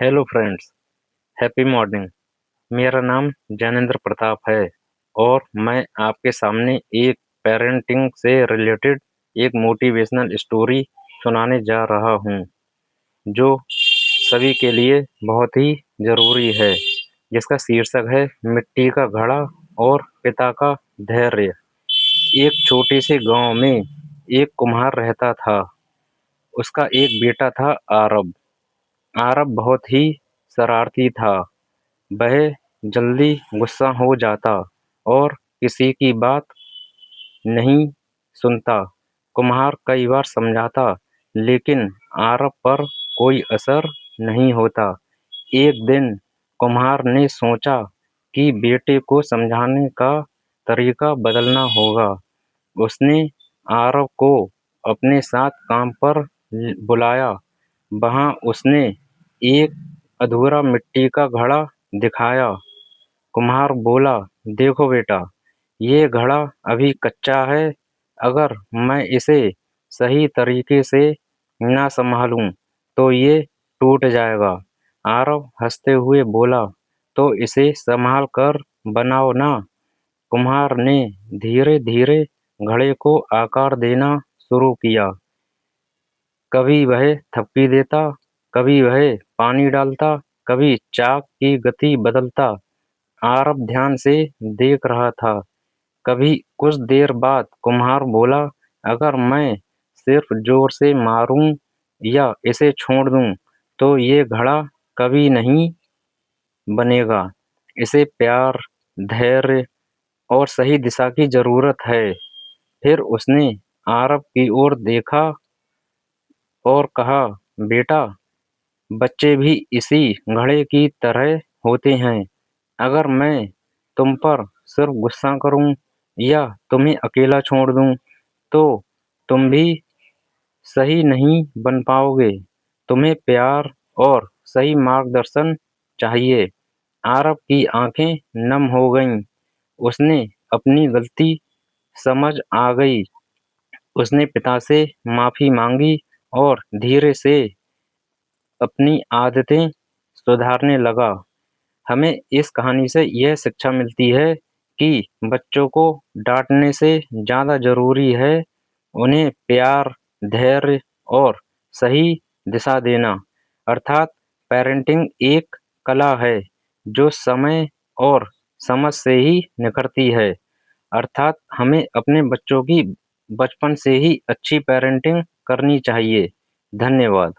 Hello friends, happy morning. मेरा नाम ज्ञानेंद्र प्रताप है और मैं आपके सामने एक पेरेंटिंग से रिलेटेड एक मोटिवेशनल स्टोरी सुनाने जा रहा हूँ, जो सभी के लिए बहुत ही ज़रूरी है, जिसका शीर्षक है मिट्टी का घड़ा और पिता का धैर्य। एक छोटे से गांव में एक कुम्हार रहता था। उसका एक बेटा था आरब। आरब बहुत ही शरारती था। वह जल्दी गुस्सा हो जाता और किसी की बात नहीं सुनता। कुम्हार कई बार समझाता, लेकिन आरब पर कोई असर नहीं होता। एक दिन कुम्हार ने सोचा कि बेटे को समझाने का तरीका बदलना होगा। उसने आरव को अपने साथ काम पर बुलाया। वहाँ उसने एक अधूरा मिट्टी का घड़ा दिखाया। कुम्हार बोला, देखो बेटा, ये घड़ा अभी कच्चा है। अगर मैं इसे सही तरीके से ना संभालूं, तो ये टूट जाएगा। आरव हंसते हुए बोला, तो इसे संभाल कर बनाओ ना। कुम्हार ने धीरे धीरे घड़े को आकार देना शुरू किया। कभी वह थपकी देता, कभी वह पानी डालता, कभी चाक की गति बदलता। आरब ध्यान से देख रहा था। कभी कुछ देर बाद कुम्हार बोला, अगर मैं सिर्फ जोर से मारूं या इसे छोड़ दूं, तो ये घड़ा कभी नहीं बनेगा। इसे प्यार, धैर्य और सही दिशा की जरूरत है। फिर उसने आरब की ओर देखा और कहा, बेटा, बच्चे भी इसी घड़े की तरह होते हैं। अगर मैं तुम पर सिर्फ गुस्सा करूं या तुम्हें अकेला छोड़ दूं, तो तुम भी सही नहीं बन पाओगे। तुम्हें प्यार और सही मार्गदर्शन चाहिए। आरब की आंखें नम हो गईं। उसने अपनी गलती समझ आ गई। उसने पिता से माफी मांगी और धीरे से अपनी आदतें सुधारने लगा। हमें इस कहानी से यह शिक्षा मिलती है कि बच्चों को डांटने से ज़्यादा ज़रूरी है उन्हें प्यार, धैर्य और सही दिशा देना। अर्थात पेरेंटिंग एक कला है जो समय और समझ से ही निखरती है। अर्थात हमें अपने बच्चों की बचपन से ही अच्छी पेरेंटिंग करनी चाहिए। धन्यवाद।